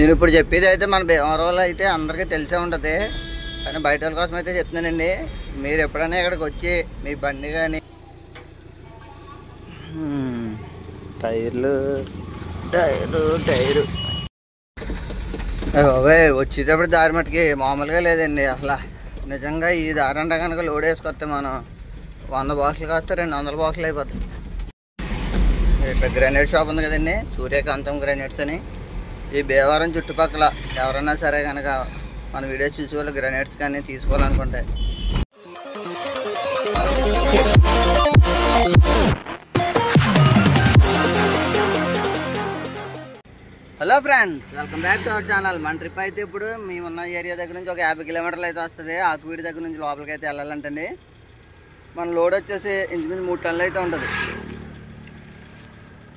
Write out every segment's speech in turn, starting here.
నేను ఇప్పుడు చెప్పేది అయితే మన భీమవరంలో అయితే అందరికీ తెలిసే ఉంటుంది, కానీ బయట వాళ్ళ కోసం అయితే చెప్తున్నానండి. మీరు ఎప్పుడైనా ఇక్కడికి వచ్చి మీ బండి కానీ టైర్లు వచ్చేటప్పుడు దారి మట్టుకి మామూలుగా లేదండి అసలు. నిజంగా ఈ దారి అంటే కనుక లోడ్ వేసుకొస్తే మనం 100 బాక్సులు కాస్తే 200 బాక్సులు అయిపోతాయి. ఇక్కడ గ్రానైట్ షాప్ ఉంది కదండి, సూర్యకాంతం గ్రానైట్స్ అని. ఈ భీమవరం చుట్టుపక్కల ఎవరైనా సరే కనుక మన వీడియో చూసి వాళ్ళు గ్రానైట్స్ కానీ తీసుకోవాలనుకుంటే hello friends, welcome back to our channel. మన ట్రిప్ అయితే ఇప్పుడు మేమున్న ఏరియా దగ్గర నుంచి ఒక 50 కిలోమీటర్లు అయితే వస్తుంది. ఆకువీడి దగ్గర నుంచి లోపలికి అయితే వెళ్ళాలంటండి. మన లోడ్ వచ్చేసి ఇంచుమించు 3 టన్నులు అయితే ఉంటుంది.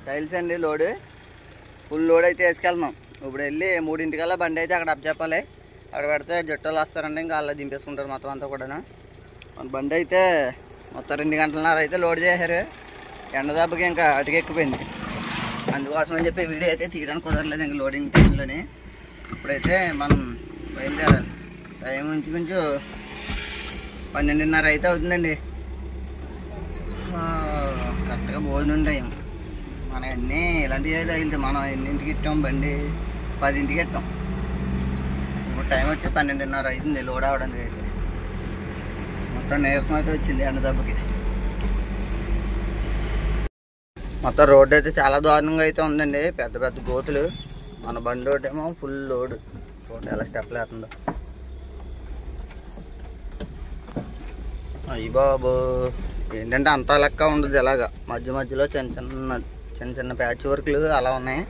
టైల్స్ అండి లోడ్, ఫుల్ లోడ్ అయితే వేసుకెళ్తున్నాం. ఇప్పుడు వెళ్ళి 3:00 బండి అయితే అక్కడ అప్పచెప్పాలి. అక్కడ పెడితే జట్టులు వస్తారండి, ఇంకా అలా దింపేసుకుంటారు మొత్తం అంతా కూడా. మన బండి అయితే మొత్తం 2 గంటలన్నర అయితే లోడ్ చేశారు. ఎండ దెబ్బకి ఇంకా అటుకెక్కిపోయింది. అందుకోసం అని చెప్పి వీడియో అయితే తీయడానికి కుదరలేదు ఇంకా లోడింగ్ టైంలోనే. ఇప్పుడైతే మనం బయలుదేరాలి. టైం ఇంచుమించు 12:30 అయితే అవుతుందండి. కరెక్ట్గా భోజనం టైం. మనకి అన్నీ ఇలాంటివి అయితే తగిలితే మనం ఎన్నింటికి ఇట్టాం, బండి 10ంటికి ఇట్టాం. ఇప్పుడు టైం వచ్చి 12:30 అవుతుంది లోడ్ అవడానికి అయితే. మొత్తం నీరసం అయితే వచ్చింది ఎండ దెబ్బకి. మొత్తం రోడ్డు అయితే చాలా దారుణంగా అయితే ఉందండి, పెద్ద పెద్ద గోతులు. మన బండి ఒకటేమో ఫుల్ లోడ్, చూడండి ఎలా స్టెప్లు వేస్తుందో. అయ్యి బాబు, ఏంటంటే అంతా లెక్క ఉండదు, ఇలాగా మధ్య మధ్యలో చిన్న చిన్న ప్యాచ్ వర్క్లు అలా ఉన్నాయి.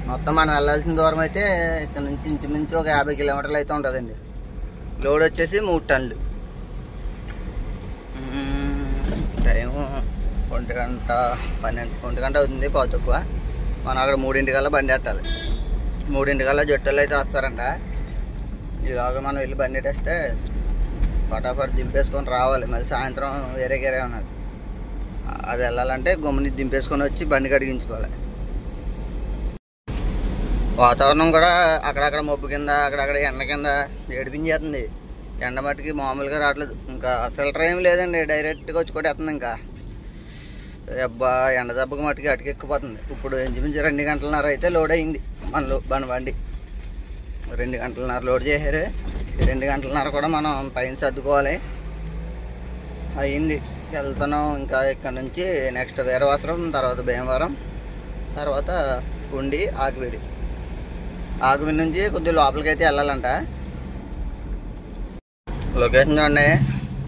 మొత్తం మనం వెళ్ళాల్సిన దూరం అయితే ఇక్కడ నుంచి ఇంచుమించు ఒక 50 కిలోమీటర్లు అయితే ఉంటుందండి. లోడ్ వచ్చేసి 3 టన్నులు. టైము 1 గంట 1 గంట అవుతుంది పావు తక్కువ. మనం అక్కడ 3:00 బండి పెట్టాలి. 3:00 జట్టులు అయితే వస్తారంట. ఇలాగ మనం వెళ్ళి బండి పెట్టేస్తే ఫటాఫట్ దింపేసుకొని రావాలి. మళ్ళీ సాయంత్రం వేరే ఉన్నది, అది వెళ్ళాలంటే గమ్ముని దింపేసుకొని వచ్చి బండి కడిగించుకోవాలి. వాతావరణం కూడా అక్కడక్కడ మబ్బు కింద, అక్కడక్కడ ఎండ కింద ఏడిపించేస్తుంది. ఎండ మట్టికి మామూలుగా రావట్లేదు. ఇంకా ఫిల్టర్ ఏమి లేదండి, డైరెక్ట్గా వచ్చి కొట్టేస్తుంది. ఇంకా అబ్బా ఎండ దెబ్బకి మట్టికి అటుకెక్కిపోతుంది. ఇప్పుడు ఇంచుమించు 2 గంటలన్నర అయితే లోడ్ అయింది మన బండి. 2 గంటలన్నర లోడ్ చేశారు. 2 గంటలన్నర కూడా మనం పైన సర్దుకోవాలి. అయింది, వెళ్తున్నాం. ఇంకా ఇక్కడ నుంచి నెక్స్ట్ వీరవాసరం, తర్వాత భీమవరం, తర్వాత ఉండి ఆకువీడి నుంచి కొద్దిగా లోపలికి అయితే వెళ్ళాలంట. లొకేషన్ చూడండి,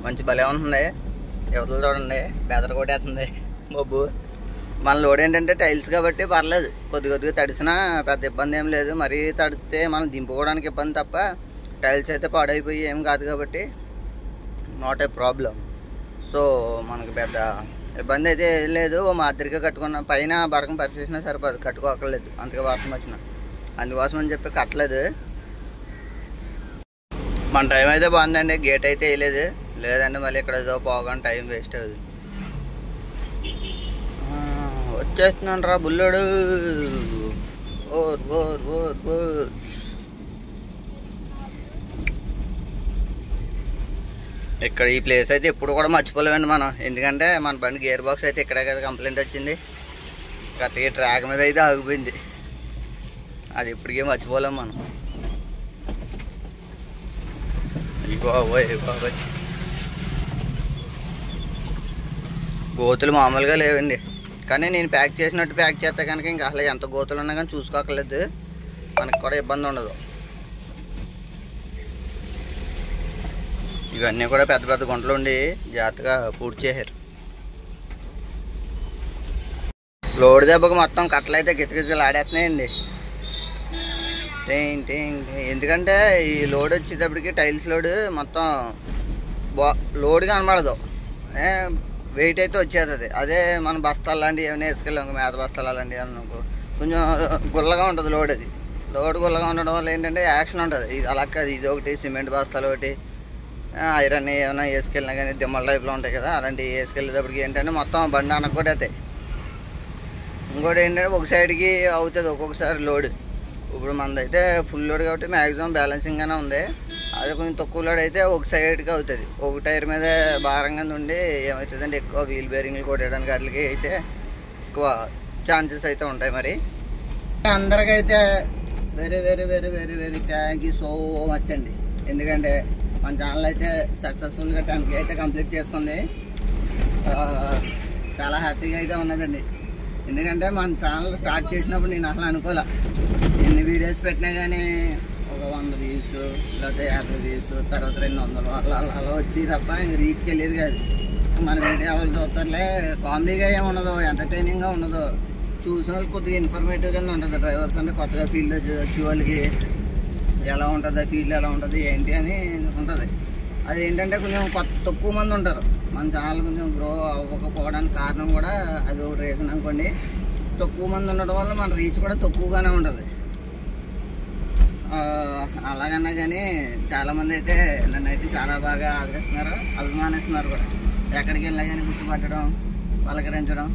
మంచి భలే ఉంటుంది. యువతలు చూడండి, బెదర కొట్టేస్తుంది మబ్బు. మన లోడ్ ఏంటంటే టైల్స్ కాబట్టి పర్లేదు, కొద్దిగా తడిసినా పెద్ద ఇబ్బంది ఏం లేదు. మరీ తడితే మనం దింపుకోవడానికి ఇబ్బంది తప్ప టైల్స్ అయితే పాడైపోయి ఏం కాదు కాబట్టి నాట్ ఏ ప్రాబ్లం. సో మనకు పెద్ద ఇబ్బంది అయితే ఏం లేదు. ఓ మాదిరిగా కట్టుకున్న పైన బరకం పరిచేసినా సరిపోదు, కట్టుకోకర్లేదు అంతగా వర్షం వచ్చిన. అందుకోసం అని చెప్పి కట్టలేదు. మన టైం అయితే బాగుందండి, గేట్ అయితే వేయలేదు. లేదండి మళ్ళీ ఇక్కడ ఏదో పోగానే టైం వేస్ట్ అవుతుంది. వచ్చేస్తున్నాను రా బుల్లోడు. ఇక్కడ ఈ ప్లేస్ అయితే ఎప్పుడు కూడా మర్చిపోలేమండి మనం. ఎందుకంటే మన బండి గేర్ బాక్స్ అయితే ఇక్కడే కదా కంప్లైంట్ వచ్చింది. కరెక్ట్గా ట్రాక్ మీద అయితే ఆగిపోయింది. అది ఇప్పటికే మర్చిపోలేము మనం. బాబోయ్ గోతులు మామూలుగా లేవండి. కానీ నేను ప్యాక్ చేసినట్టు ప్యాక్ చేస్తే కనుక ఇంకా అసలు ఎంత గోతులు ఉన్నా కానీ చూసుకోకర్లేదు, మనకు కూడా ఇబ్బంది ఉండదు. ఇవన్నీ కూడా పెద్ద పెద్ద గుంటలు ఉండి జాగ్రత్తగా పూర్తి చేశారు. లోడ్ దెబ్బకు మొత్తం కట్టలు అయితే గిచ్చగిచ్చలు ఆడేస్తున్నాయండి. ఎందుకంటే ఈ లోడ్ వచ్చేటప్పటికి టైల్స్ లోడ్ మొత్తం లోడ్ కనబడదు, వెయిట్ అయితే వచ్చేస్తుంది. అదే మన బస్తాలు లాంటివి ఏమైనా వేసుకెళ్ళాం, మేత బస్తాలు అలాంటివి అనుకో కొంచెం గుల్లగా ఉంటుంది లోడ్. అది లోడ్ గుల్లగా ఉండడం వల్ల ఏంటంటే యాక్షన్ ఉంటుంది. ఇది అలా కాదు, ఇది ఒకటి సిమెంట్ బస్తాలు ఒకటి, ఐరన్ ఏమైనా వేసుకెళ్ళినా కానీ దిమ్మల టైప్లో ఉంటాయి కదా, అలాంటివి వేసుకెళ్ళేటప్పటికి ఏంటంటే మొత్తం బండి అనకొట్టేస్తాయి. ఇంకోటి ఏంటంటే ఒక సైడ్కి అవుతుంది ఒక్కొక్కసారి లోడ్. ఇప్పుడు మనదైతే ఫుల్ లోడ్ కాబట్టి మ్యాక్సిమం బ్యాలెన్సింగ్గానే ఉంది. అదే కొంచెం తక్కువ లోడ్ అయితే ఒక సైడ్కి అవుతుంది. ఒక టైర్ మీద భారంగా ఉండి ఏమవుతుందంటే ఎక్కువ వీల్ బేరింగ్లు కొట్టడానికి వాటికి అయితే ఎక్కువ ఛాన్సెస్ అయితే ఉంటాయి. మరి అందరికైతే very very very very very thank you so much అండి. ఎందుకంటే మన ఛానల్ అయితే సక్సెస్ఫుల్గా 10K అయితే కంప్లీట్ చేసుకుంది. చాలా హ్యాపీగా అయితే ఉన్నదండి. ఎందుకంటే మన ఛానల్ స్టార్ట్ చేసినప్పుడు నేను అసలు అనుకోలే ఎన్ని వీడియోస్ పెట్టినా కానీ ఒక 100 వ్యూస్ లేకపోతే 50 వ్యూస్ తర్వాత 200 అలా వచ్చి తప్ప ఇంక రీచ్కి వెళ్ళేది కాదు. మన వీడియో వాళ్ళు చూస్తారులే, కామెడీగా ఏమి ఉండదు, ఎంటర్టైనింగ్గా ఉండదు, చూసిన వాళ్ళకి కొద్దిగా ఇన్ఫర్మేటివ్గా ఉంటుంది. డ్రైవర్స్ అంటే కొత్తగా ఫీల్డ్లో వచ్చే వాళ్ళకి ఎలా ఉంటుంది, ఫీల్డ్ ఎలా ఉంటుంది ఏంటి అని ఉంటుంది. అది ఏంటంటే కొంచెం తక్కువ మంది ఉంటారు. మన ఛానల్ కొంచెం గ్రో అవ్వకపోవడానికి కారణం కూడా అది ఒక రీజన్ అనుకోండి. తక్కువ మంది ఉండడం వల్ల మన రీచ్ కూడా తక్కువగానే ఉంటుంది. అలాగన్నా కానీ చాలామంది అయితే నన్ను అయితే చాలా బాగా ఆదరిస్తున్నారు, అభిమానిస్తున్నారు కూడా. ఎక్కడికి వెళ్ళినా కానీ గుర్తుపట్టడం, పలకరించడం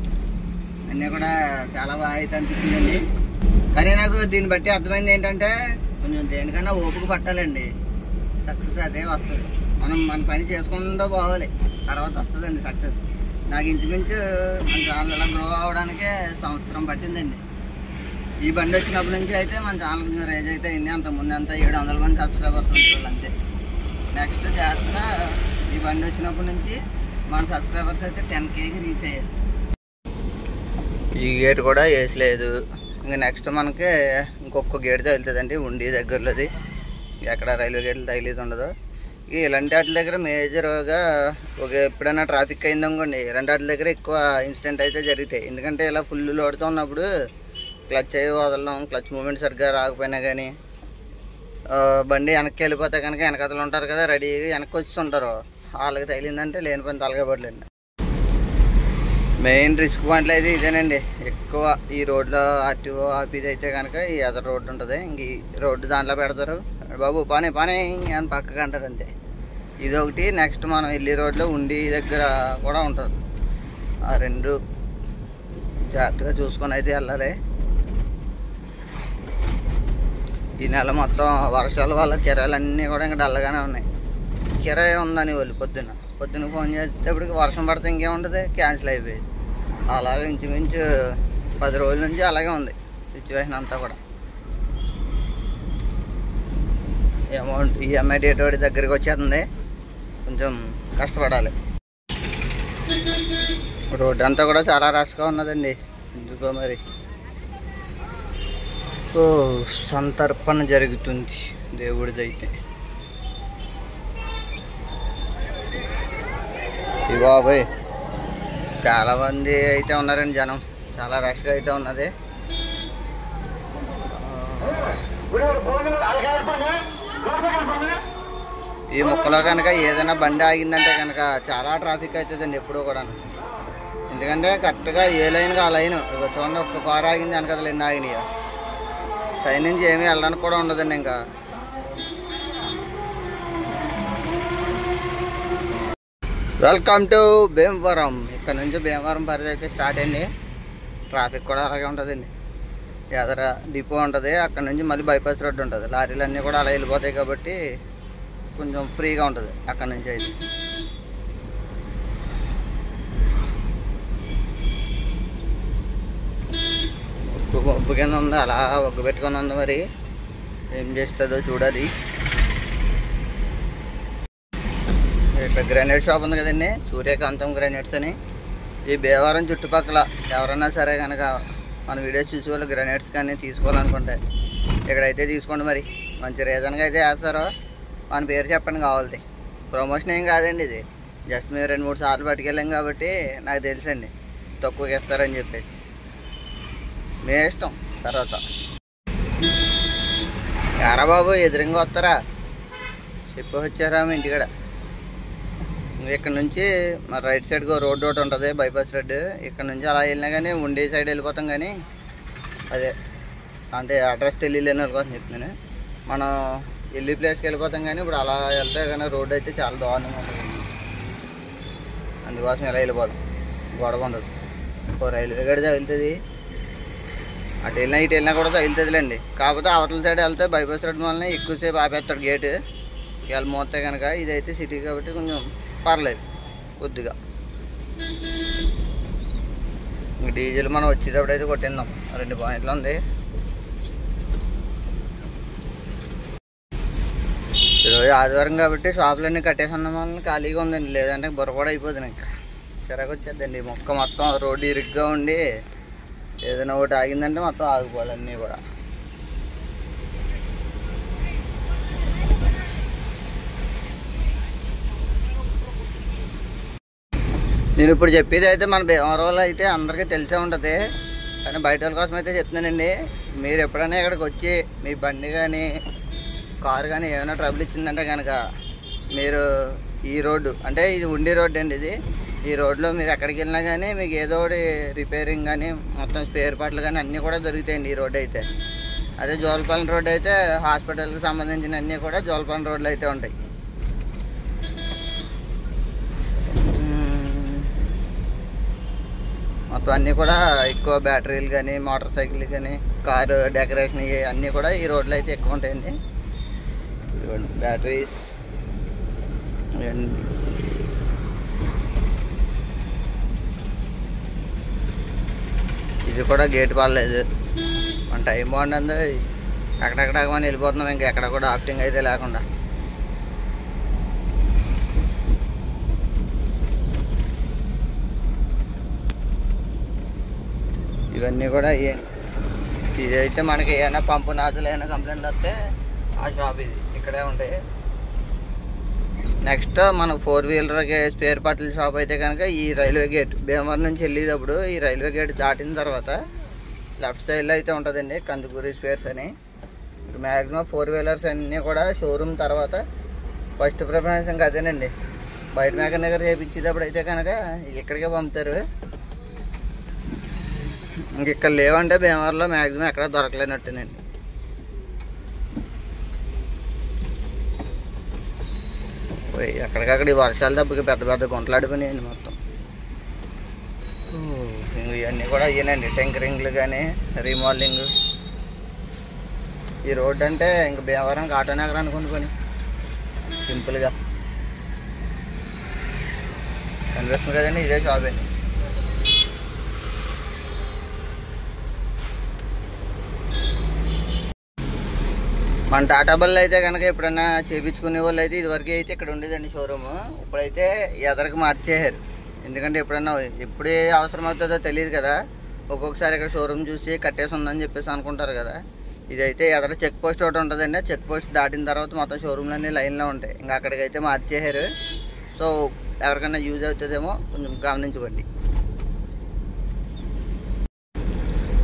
అన్నీ కూడా చాలా బాగా అయితే అనిపిస్తుందండి. కానీ నాకు దీన్ని బట్టి అర్థమైంది ఏంటంటే కొంచెం దేనికన్నా ఓపిక పట్టాలండి. సక్సెస్ అదే వస్తుంది. మనం మన పని చేసుకుంటూ పోవాలి, తర్వాత వస్తుందండి సక్సెస్. నాకు ఇంచుమించు మన ఛానల్ ఇలా గ్రో అవడానికే సంవత్సరం పట్టిందండి. ఈ బండి వచ్చినప్పటి నుంచి అయితే మన ఛానల్ కొంచెం రేజ్ అయితే అయింది. అంతకుముందు అంతా 700 మంది సబ్స్క్రైబర్స్ ఉంటారు అంతే. నెక్స్ట్ జాగ్రత్తగా ఈ బండి వచ్చినప్పటి నుంచి మన సబ్స్క్రైబర్స్ అయితే 10Kకి రీచ్ అయ్యారు. ఈ గేట్ కూడా వేసలేదు. ఇంకా నెక్స్ట్ మనకి ఇంకొక గేట్ తగులుతుందండి ఉండి దగ్గరలోది. ఎక్కడ రైల్వే గేట్లు తగిలేదు ఉండదు. ఇలాంటి వాటి దగ్గర మేజర్గా ఎప్పుడైనా ట్రాఫిక్ అయిందనుకోండి, ఇలాంటి వాటి దగ్గర ఎక్కువ ఇన్సిడెంట్ అయితే జరుగుతాయి. ఎందుకంటే ఇలా ఫుల్ లోడ్తో ఉన్నప్పుడు క్లచ్ అయ్యి వదలడం, క్లచ్ మూమెంట్ సరిగ్గా రాకపోయినా కానీ బండి వెనక్కి వెళ్ళిపోతే కనుక వెనకతలు ఉంటారు కదా రెడీగా వెనక్కి వస్తుంటారు, వాళ్ళకి తగిలిందంటే లేని పని తలగబడలేండి. మెయిన్ రిస్క్ పాయింట్లు అయితే ఇదేనండి. ఎక్కువ ఈ రోడ్లో ఆర్టీఓ ఆఫీస్ అయితే కనుక ఈ ఎదర్ రోడ్డు ఉంటుంది. ఇంక ఈ రోడ్డు దాంట్లో పెడతారు, బాబు పని పని అని పక్కకు అంటారు అంతే. ఇదొకటి. నెక్స్ట్ మనం వెళ్ళే రోడ్లో ఉండి దగ్గర కూడా ఉంటుంది. ఆ రెండు జాగ్రత్తగా చూసుకొని అయితే వెళ్ళాలి. ఈ నెల మొత్తం వర్షాల వల్ల కిరాయిలన్నీ కూడా ఇంకా డల్లగానే ఉన్నాయి. కిరాయి ఉందని వాళ్ళు పొద్దున్న ఫోన్ చేసేటప్పటికి వర్షం పడితే ఇంకేముంటుంది, క్యాన్సిల్ అయిపోయేది. అలాగే ఇంచుమించు 10 రోజుల నుంచి అలాగే ఉంది సిచ్యువేషన్ అంతా కూడా. అమౌంట్ ఈఎంఐ డేట్ వాడి దగ్గరికి వచ్చేస్తుంది, కొంచెం కష్టపడాలి. రోడ్డు అంతా కూడా చాలా రష్గా ఉన్నదండి. ఎందుకో మరి సంతర్పణ జరుగుతుంది దేవుడిదైతే. బాబాయ్ చాలా మంది అయితే ఉన్నారండి, జనం చాలా రష్గా అయితే ఉన్నది. ఈ ముక్కలో కనుక ఏదైనా బండి ఆగిందంటే కనుక చాలా ట్రాఫిక్ అవుతుందండి ఎప్పుడూ కూడా. ఎందుకంటే కరెక్ట్గా ఏ లైన్గా ఆ లైన్ చూడండి, ఒక్క కారు ఆగింది వెనకదలు ఎన్ని ఆగినాయో. సైడ్ నుంచి ఏమీ వెళ్ళడానికి కూడా ఉండదండి. ఇంకా వెల్కమ్ టు భీమవరం. ఇక్కడ నుంచి భీమవరం పరిధి అయితే స్టార్ట్ అయింది. ట్రాఫిక్ కూడా అలాగే ఉంటుందండి. ఎదర డిపో ఉంటుంది, అక్కడ నుంచి మళ్ళీ బైపాస్ రోడ్డు ఉంటుంది. లారీలు అన్నీ కూడా అలా వెళ్ళిపోతాయి కాబట్టి కొంచెం ఫ్రీగా ఉంటుంది అక్కడ నుంచి అయితే. ఒగ్గు కింద ఉంది, అలా ఒగ్గు పెట్టుకొని ఉంది. మరి ఏం చేస్తుందో చూడాలి. ఇక్కడ గ్రానైట్ షాప్ ఉంది కదండి, సూర్యకాంతం గ్రానైట్స్ అని. ఈ భీమవరం చుట్టుపక్కల ఎవరన్నా సరే కనుక మన వీడియోస్ చూసి వాళ్ళు గ్రానైట్స్ కానీ తీసుకోవాలనుకుంటే ఇక్కడైతే తీసుకోండి. మరి మంచి రీజన్గా అయితే వేస్తారో. మన పేరు చెప్పండి కావాలి. ప్రమోషన్ ఏం కాదండి ఇది, జస్ట్ మేము 2-3 సార్లు పట్టుకెళ్ళాం కాబట్టి నాకు తెలుసండి తక్కువకి ఇస్తారని చెప్పేసి. మీ ఇష్టం. తర్వాత యారా బాబు ఎదురుగా వస్తారా చెప్పి వచ్చారా మీ ఇంటికాడ. ఇక్కడ నుంచి మన రైట్ సైడ్కి రోడ్డు ఒకటి ఉంటుంది, బైపాస్ రోడ్డు. ఇక్కడ నుంచి అలా వెళ్ళినా కానీ ఉండే సైడ్ వెళ్ళిపోతాం. కానీ అదే అంటే అడ్రస్ తెలియలేని వాళ్ళ కోసం చెప్తున్నాను. మనం వెళ్ళి ప్లేస్కి వెళ్ళిపోతాం. కానీ ఇప్పుడు అలా వెళ్తే కానీ రోడ్డు అయితే చాలా దారుణంగా ఉంటుంది. అందుకోసం ఎలా వెళ్ళిపోతాం, గొడవ ఉండదు. రైల్వే గడిద వెళ్తుంది, అటు వెళ్ళినా ఇటు వెళ్ళినా కూడా తగులుతుందిలేండి. కాకపోతే అవతల సైడ్ వెళ్తే బైపాస్ రోడ్ వల్ల ఎక్కువసేపు ఆపేస్తాడు గేటు. ఇవాళ మోస్తే కనుక ఇదైతే సిటీ కాబట్టి కొంచెం పర్లేదు కొద్దిగా. ఇంక డీజిల్ మనం వచ్చేటప్పుడు అయితే కొట్టిందాం. 2 పాయింట్లు ఉంది. ఈరోజు ఆదివారం కాబట్టి షాపులన్నీ కట్టేసి ఉన్న వల్ల ఖాళీగా ఉందండి. లేదంటే బుర్ర కూడా అయిపోతుంది. ఇంకా చిరాకు వచ్చేద్దండి. మొక్క మొత్తం రోడ్డు ఇరుగ్గా ఉండి ఏదైనా ఒకటి ఆగిందంటే మొత్తం ఆగిపోవాలి అన్నీ కూడా. నేను ఇప్పుడు చెప్పేది అయితే మన భీమవరంలో అయితే అందరికీ తెలిసే ఉంటుంది, కానీ బయట వాళ్ళ కోసం అయితే చెప్తున్నానండి. మీరు ఎప్పుడైనా ఇక్కడికి వచ్చి మీ బండి కానీ కారు కానీ ఏమైనా ట్రబుల్ ఇచ్చిందంటే కనుక మీరు ఈ రోడ్డు అంటే ఇది ఉండి రోడ్డు అండి. ఈ రోడ్లో మీరు ఎక్కడికి వెళ్ళినా కానీ మీకు ఏదో ఒకటి రిపేరింగ్ కానీ మొత్తం స్పేర్ పార్ట్లు కానీ అన్నీ కూడా దొరుకుతాయండి ఈ రోడ్డు అయితే. అదే జోలపాలెం రోడ్డు అయితే హాస్పిటల్కి సంబంధించిన అన్నీ కూడా జోలపాలెం రోడ్లు అయితే ఉంటాయి. మొత్తం అన్నీ కూడా ఎక్కువ బ్యాటరీలు కానీ మోటార్ సైకిల్ కానీ కారు డెకరేషన్ అన్నీ కూడా ఈ రోడ్లో అయితే ఎక్కువ ఉంటాయండి. బ్యాటరీస్ ఇది కూడా గేట్ పడలేదు. మన టైం బాగుంటుంది. అక్కడక్కడ మనం వెళ్ళిపోతున్నాం. ఇంకా ఎక్కడ కూడా ఆఫ్టింగ్ అయితే లేకుండా. ఇవన్నీ కూడా ఇదైతే మనకి ఏమైనా పంపు నాజులు ఏమైనా కంప్లైంట్ వస్తే ఆ షాప్ ఇది ఇక్కడే ఉంటాయి. నెక్స్ట్ మనకు 4 వీలర్కి స్పేర్ పార్ట్ల షాప్ అయితే కనుక ఈ రైల్వే గేట్ భీమవరం నుంచి వెళ్ళేటప్పుడు ఈ రైల్వే గేట్ దాటిన తర్వాత లెఫ్ట్ సైడ్లో అయితే ఉంటుందండి కందుకూరి స్పేర్స్ అని. మ్యాక్సిమం 4 వీలర్స్ అన్నీ కూడా షోరూమ్ తర్వాత ఫస్ట్ ప్రిఫరెన్స్ ఇంకా అదేనండి. బయట మెకానిక్ దగ్గర చేయించేటప్పుడు అయితే కనుక ఇక్కడికే పంపుతారు. ఇంక ఇక్కడ లేవంటే భీమవరంలో మ్యాక్సిమం ఎక్కడ దొరకలేనట్టేనండి. ఎక్కడికక్కడ ఈ వర్షాలు దెబ్బకి పెద్ద పెద్ద గుంటలాడిపోయినాయండి మొత్తం. ఇవన్నీ కూడా అయ్యానండి టెంకరింగ్లు కానీ రీమోడలింగ్. ఈ రోడ్డు అంటే ఇంక భీమవరానికి ఆటో నగర్ అనుకుని పని సింపుల్గా కనిపిస్తుంది కదండి. ఇదే షాప్ అండి. మన టాటా బళ్ళు అయితే కనుక ఎప్పుడన్నా చేయించుకునే వాళ్ళు అయితే ఇదివరకు అయితే ఇక్కడ ఉండేదండి షోరూము. ఇప్పుడైతే ఎదరికి మార్చేసారు. ఎందుకంటే ఎప్పుడు ఏ అవసరం అవుతుందో తెలియదు కదా. ఒక్కొక్కసారి ఇక్కడ షోరూమ్ చూసి కట్టేసి ఉందని చెప్పేసి అనుకుంటారు కదా. ఇదైతే ఎదర చెక్ పోస్ట్ ఒకటి ఉంటుందండి. చెక్ పోస్ట్ దాటిన తర్వాత మొత్తం షోరూమ్లన్నీ లైన్లో ఉంటాయి. ఇంకా అక్కడికైతే మార్చేసారు. సో ఎవరికైనా యూజ్ అవుతుందేమో కొంచెం గమనించుకోండి.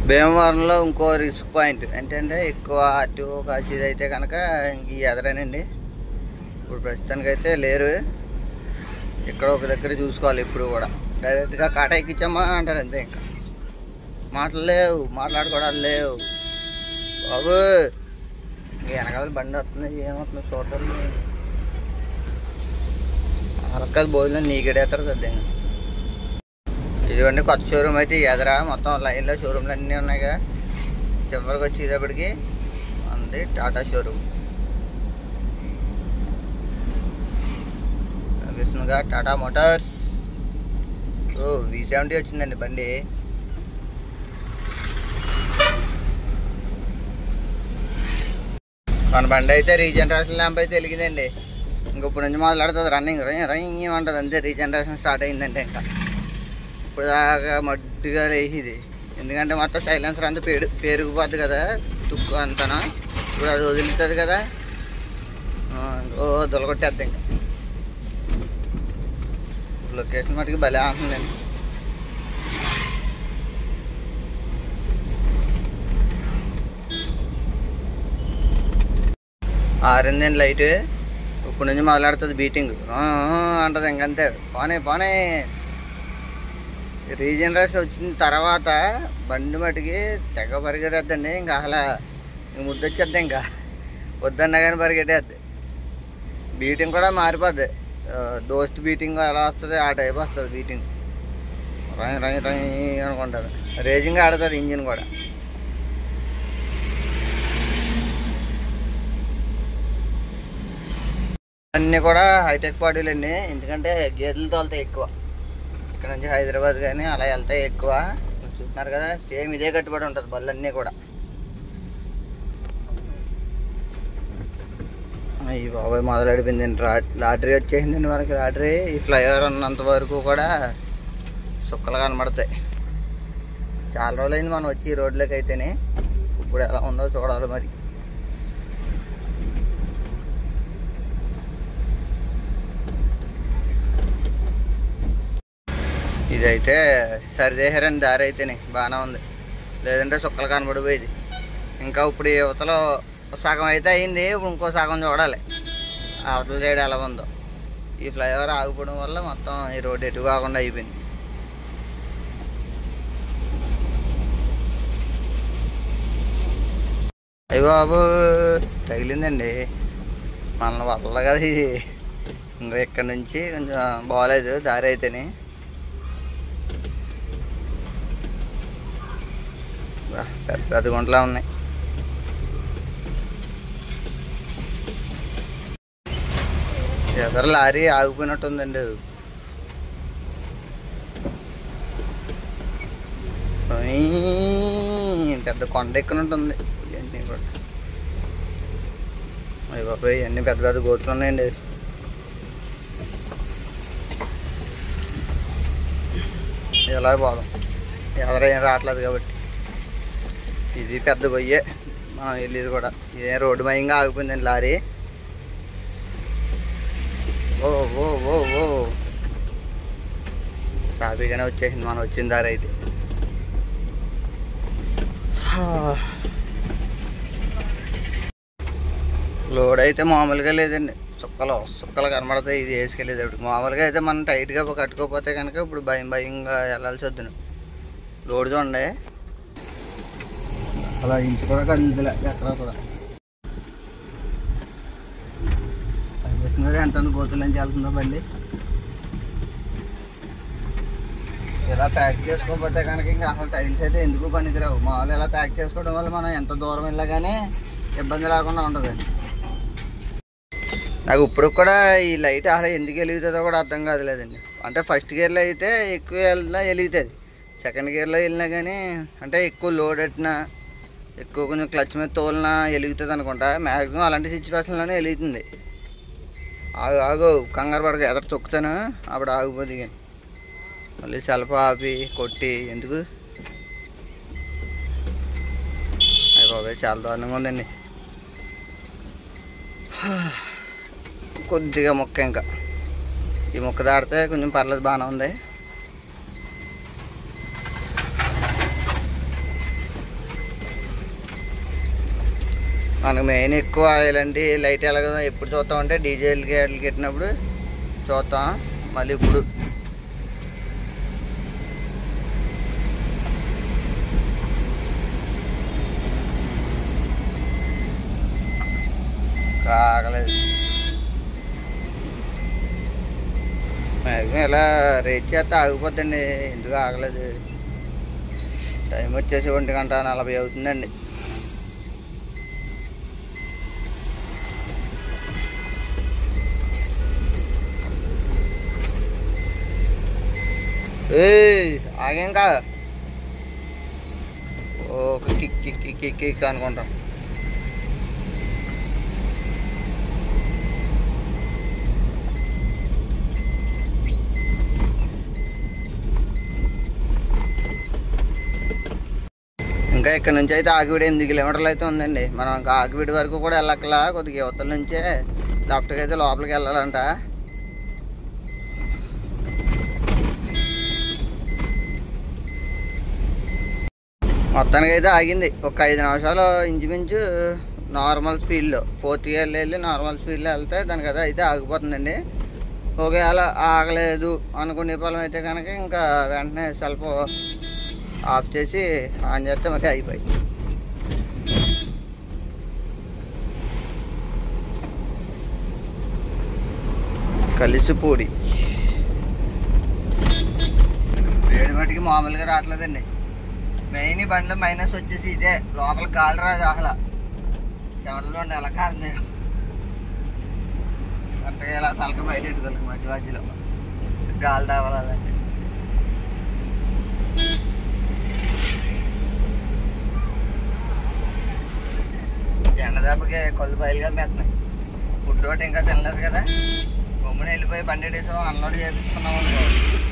భీమవరంలో ఇంకో రిస్క్ పాయింట్ ఏంటంటే ఎక్కువ ఆర్టీఓ కాసేది అయితే కనుక ఈ ఎదరేనండి. ఇప్పుడు ప్రస్తుతానికి అయితే లేరు. ఇక్కడ ఒక దగ్గర చూసుకోవాలి. ఇప్పుడు కూడా డైరెక్ట్గా కాటా ఎక్కించామా అంటారు అంతే. ఇంకా మాటలు లేవు, మాట్లాడుకోవడాలు లేవు బాబు. ఇంక వెనకాల బండి వస్తుంది, ఏమవుతుంది చూడాలి. అరకాల భోజనం నీకెడేస్తారు సద్యంగా. ఇదిగోండి కొత్త షోరూమ్ అయితే ఎదరా మొత్తం లైన్లో షోరూమ్లు అన్నీ ఉన్నాయిగా. చివరికి వచ్చేటప్పటికి ఉంది టాటా షోరూమ్ కనిపిస్తుందిగా. టాటా మోటార్స్. V70 వచ్చిందండి బండి. మన బండి అయితే రీజనరేషన్ ల్యాంప్ అయితే వెలిగిందండి. ఇంక ఇప్పుడు నుంచి మొదలెడుతుంది రన్నింగ్ రన్నింగ్ ఉంటుంది అంతే. రీజనరేషన్ స్టార్ట్ అయిందంటే ఇంకా ఇప్పుడు దాకా మట్టిగా లేచిది. ఎందుకంటే మొత్తం సైలెన్సర్ అంతా పెరిగిపోద్ది కదా తుక్కు అంతా. ఇప్పుడు అది వదులుతుంది కదా. దొలగొట్టేద్ది ఇంకా. లొకేషన్ మటుకు భలే ఉంటుందండి. ఆరిందండి లైట్. ఇప్పుడు నుంచి మొదలెడుతుంది బీటింగ్ అంటుంది ఇంకంతే. పోనీ రీజనరేషన్ వచ్చిన తర్వాత బండి మటుకి తెగ పరిగెట్టేద్దండి. ఇంకా అసలు ముద్దొచ్చేద్ది. ఇంకా వద్దన్నా కానీ పరిగెట్టేద్ది. బీటింగ్ కూడా మారిపోద్ది. దోస్త్ బీటింగ్ ఎలా వస్తుంది ఆ టైప్ వస్తుంది బీటింగ్. రై అనుకుంటుంది. రేజింగ్ ఆడుతుంది ఇంజిన్ కూడా. అన్నీ కూడా హైటెక్ బాడీలు అండి, ఎందుకంటే గేదెలు తోలుతాయి ఎక్కువ. ఇక్కడ నుంచి హైదరాబాద్ కానీ అలా వెళ్తాయి ఎక్కువ. చూస్తున్నారు కదా, సేమ్ ఇదే కట్టుబడి ఉంటుంది బళ్ళు అన్నీ కూడా. అయ్యి బాబాయ్ మొదలడిపోయిందండి, లాటరీ వచ్చేసిందండి మనకి. లాటరీ ఈ ఫ్లైఓవర్ ఉన్నంత వరకు కూడా సుక్కలు కనబడతాయి. చాలా రోజులైంది మనం వచ్చి ఈ రోడ్లోకి అయితేనే. ఇప్పుడు ఎలా ఉందో చూడాలి మరి. ఇదైతే సరిచేసారండి, దారి అయితేనే బాగానే ఉంది, లేదంటే సుక్కలు కనబడిపోయేది. ఇంకా ఇప్పుడు యువతలో సగం అయితే అయింది, ఇప్పుడు ఇంకో సగం చూడాలి అవతల సైడ్ ఎలా ఉందో. ఈ ఫ్లైఓవర్ ఆగిపోవడం వల్ల మొత్తం ఈ రోడ్డు ఎటు కాకుండా అయిపోయింది. అయ్య బాబు తగిలిందండి, మనల్ని వదల కదా ఇది. ఇంకా ఇక్కడ నుంచి కొంచెం బాగాలేదు దారి అయితేనే. పెద్ద పెద్ద గుంటలా ఉన్నాయి. ఎదర లారీ ఆగిపోయినట్టుందండి. పెద్ద కొండ ఎక్కినట్టుంది ఇవన్నీ కూడా. అయ్య బాబాయ్ ఇవన్నీ పెద్ద పెద్ద గోతులు ఉన్నాయండి. ఎలా పోదాం, ఎదర ఏం రావట్లేదు కాబట్టి. ఇది పెద్ద పొయ్యే మనం వెళ్ళేది కూడా. ఇదే రోడ్డు మయంగా ఆగిపోయిందండి లారీ. ఓ ఓ ఓ ఓ హ్యాపీగానే వచ్చేసింది మనం వచ్చిన దారి అయితే. లోడ్ అయితే మామూలుగా లేదండి, సుక్కలు కనబడతాయి ఇది వేసుకెళ్ళేటప్పుడు. మామూలుగా అయితే మనం టైట్గా కట్టుకోకపోతే కనుక ఇప్పుడు భయంగా వెళ్ళాల్సి వద్దును. లోడ్ చూడండి, అలా ఇంచు కూడా కదులుతులే ఎక్కడ కూడా. అనిపిస్తుంది ఎంత గోతుల నుంచి వెళ్తుందో బండి. ఇలా ప్యాక్ చేసుకోకపోతే కనుక ఇంకా అసలు టైల్స్ అయితే ఎందుకు పనికిరావు. మామూలు ఇలా ప్యాక్ చేసుకోవడం వల్ల మనం ఎంత దూరం వెళ్ళా కానీ ఇబ్బంది లేకుండా ఉంటుంది. నాకు ఇప్పుడు కూడా ఈ లైట్ అసలు ఎందుకు వెలుగుతుందో కూడా అర్థం కాదులేదండి. అంటే ఫస్ట్ గేర్లో అయితే ఎక్కువ వెళ్ళినా వెలుగుతుంది, సెకండ్ గేర్లో వెళ్ళినా కానీ అంటే ఎక్కువ లోడ్ పెట్టినా ఎక్కువ కొంచెం క్లచ్ మీద తోలినా వెలుగుతుంది అనుకుంటా. మ్యాక్సిమం అలాంటి సిచ్యువేషన్లోనే వెలుగుతుంది. ఆగు కంగారు పడక, ఎదర తొక్కుతాను అప్పుడు ఆగిపోతుంది. కానీ మళ్ళీ సెల్ఫ్ ఆపి కొట్టి ఎందుకు. అయ్య బాబాయ్ చాలా దారుణంగా ఉందండి. కొద్దిగా మొక్క, ఇంకా ఈ మొక్క దాడితే కొంచెం పర్లేదు, బాగానే ఉంది. మనకు మెయిన్ ఎక్కువ ఇలాంటి లైట్ ఎలాగో ఎప్పుడు చూస్తామంటే డీజేలకి కట్టినప్పుడు చూస్తాం. మళ్ళీ ఇప్పుడు ఆగలేదు. మ్యాక్సిమం ఇలా రేట్ చేస్తే ఆగిపోద్దండి, ఎందుకు ఆగలేదు. టైం వచ్చేసి 1:40 అవుతుందండి. ఆగేంకా ఓ కిక్ కిక్ కిక్ కిక్ అనుకుంటాం. ఇంకా ఇక్కడ నుంచి అయితే ఆకివీడు 8 కిలోమీటర్లు అయితే ఉందండి. మనం ఇంకా ఆకివీడు వరకు కూడా వెళ్ళక్కలా, కొద్దిగా యువతల నుంచే లెఫ్ట్కి అయితే లోపలికి వెళ్ళాలంట. మొత్తానికి అయితే ఆగింది ఒక 5 నిమిషాలు ఇంచుమించు నార్మల్ స్పీడ్లో. 4th గేర్లో వెళ్ళి నార్మల్ స్పీడ్లో వెళ్తే దానికి అయితే ఆగిపోతుందండి. ఒకవేళ ఆగలేదు అనుకునే పొలం అయితే కనుక ఇంకా వెంటనే సెల్ఫ్ ఆఫ్ చేసి ఆన్ చేస్తే మరి అయిపోయి. కలిసిపూడి వేడి మట్టికి మామూలుగా రావట్లేదండి. మెయిన్ బండ్లో మైనస్ వచ్చేసి ఇదే, లోపల గాలి రాదు అసలు. చెమటలో ఎలా కారణం కరెక్ట్గా ఇలా తలక బయట పెట్టుకోవాలి మధ్య మధ్యలో గాలి తావాలంటే. ఎండ దెబ్బకి కళ్ళు బయలుగా మెత్తున్నాయి. ఫుడ్ ఒకటి ఇంకా తినలేదు కదా, గమ్మున వెళ్ళిపోయి బండి వేసాం అన్లోడ్ చేపించుకున్నాం అనుకో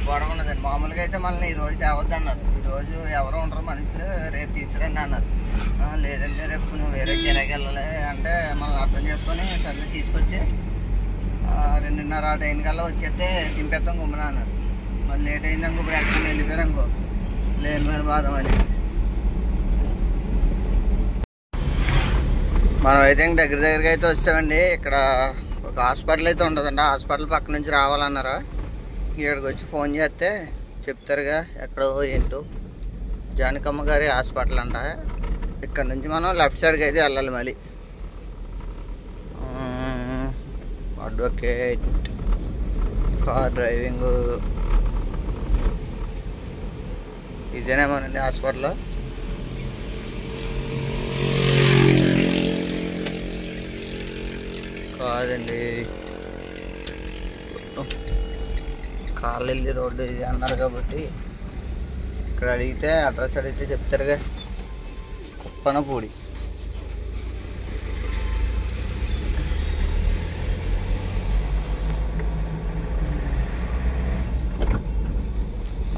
గొడవ ఉండదండి. మామూలుగా అయితే మళ్ళీ ఈరోజు తేవద్దు అన్నారు. ఈరోజు ఎవరు ఉండరు మనుషులు, రేపు తీసుకురండి అన్నారు. లేదంటే రేపు నువ్వు వేరే కిరాకి వెళ్ళాలి అంటే మనం అర్థం చేసుకొని సర్లే తీసుకొచ్చి 2:30 ఆ టైం కల్లా వచ్చేస్తే దింపేస్తాం గమ్మున అన్నారు. మళ్ళీ లేట్ అయిందనుకో ఇప్పుడు ఎక్కడ వెళ్ళిపోయారు అనుకో లేని బాధ మళ్ళీ. మనం అయితే ఇంక దగ్గరగా అయితే వచ్చామండి. ఇక్కడ ఒక హాస్పిటల్ అయితే ఉంటుందండి. హాస్పిటల్ పక్క నుంచి రావాలన్నారు. ఇక్కడికి వచ్చి ఫోన్ చేస్తే చెప్తారుగా ఎక్కడో ఏంటో. జానకమ్మ గారి హాస్పిటల్ అంట. ఇక్కడ నుంచి మనం లెఫ్ట్ సైడ్కి అయితే వెళ్ళాలి. మళ్ళీ అడ్వకేట్ కార్ డ్రైవింగ్ ఇదేనేమోనండి హాస్పిటల్. కాదండి, కార్లు వెళ్ళి రోడ్డు ఇది అన్నారు కాబట్టి ఇక్కడ అడిగితే అడ్రస్ అడిగితే చెప్తారుగా. కుప్పనపూడి.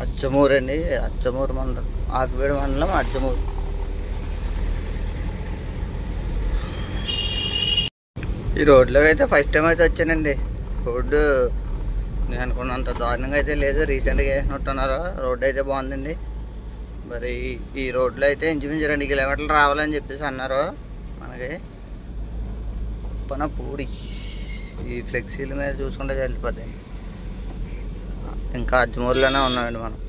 అచ్చమూరు అండి, అచ్చమూరు మండలం, ఆకువేడు మండలం అచ్చమూరు. ఈ రోడ్లోకి అయితే ఫస్ట్ టైం అయితే వచ్చానండి. రోడ్డు నేను అనుకున్నంత దారుణంగా అయితే లేదు, రీసెంట్గా వేసినట్టున్నారు. రోడ్డు అయితే బాగుందండి. మరి ఈ రోడ్లో అయితే ఇంచుమించు 2 కిలోమీటర్లు రావాలని చెప్పేసి అన్నారు మనకి. కుప్పనపూడి ఈ ఫ్లెక్సీల మీద చూసుకుంటే వెళ్ళిపోతాయి. ఇంకా అజ్మూర్లోనే ఉన్నామండి మనం.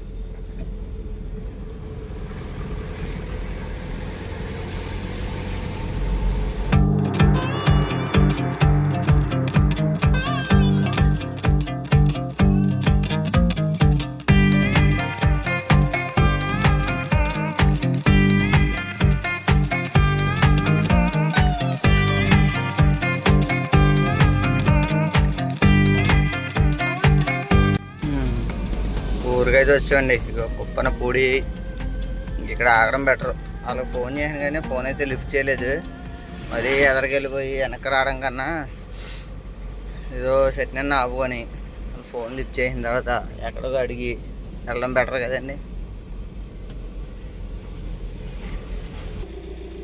ఊరికైతే వచ్చామండి. ఇక కుప్పనపూడి. ఇక్కడ ఆగడం బెటర్. వాళ్ళకి ఫోన్ చేసాను కానీ ఫోన్ అయితే లిఫ్ట్ చేయలేదు. మరీ ఎదరికెళ్ళిపోయి వెనక్కి రావడం కన్నా ఏదో సెట్నన్న ఆపుకొని ఫోన్ లిఫ్ట్ చేసిన తర్వాత ఎక్కడికో అడిగి వెళ్ళడం బెటర్ కదండి.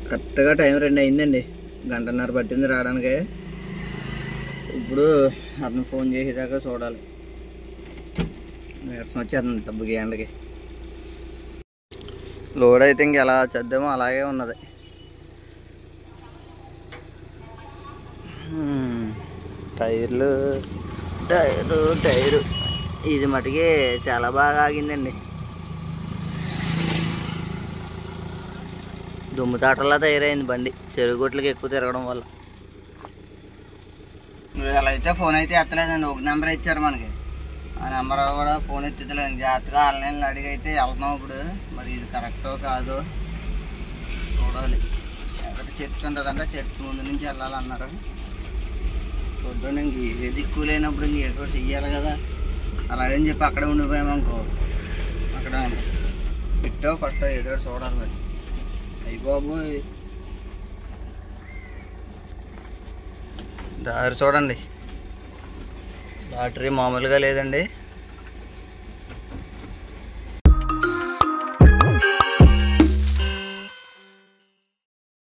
కరెక్ట్గా టైం 2 అయిందండి. 1:30 పట్టింది రావడానికి. ఇప్పుడు అతను ఫోన్ చేసేదాకా చూడాలి. నీరసం వచ్చేస్తుంది డబ్బుకి ఎండకి. లోడ్ అయితే ఇంక ఎలా చేద్దామో అలాగే ఉన్నది. టైరు ఇది మటుకి చాలా బాగా ఆగిందండి. దుమ్ము తాటలా తయారైంది బండి చెరుగొట్లకి ఎక్కువ తిరగడం వల్ల. అలా అయితే ఫోన్ అయితే ఎత్తలేదండి. 1 నెంబర్ ఇచ్చారు మనకి. ఆ నెంబర్ కూడా ఫోన్ ఎత్తుతలేదు. జాగ్రత్తగా ఆన్లైన్లో అడిగి అయితే వెళ్తున్నాం. ఇప్పుడు మరి ఇది కరెక్టో కాదో చూడాలి. ఎక్కడ చర్చ్ ఉంటుందంటే చర్చ్ ముందు నుంచి వెళ్ళాలన్నారు. చూద్దాం. ఇంక ఏ దిక్కు లేనప్పుడు ఇంక ఏదో చెయ్యాలి కదా. అలాగని చెప్పి అక్కడే ఉండిపోయామనుకో అక్కడ పిట్టో పట్టో ఏదో చూడాలి. మరి అయ్యి బాబు దారి చూడండి. బ్యాటరీ మామూలుగా లేదండి.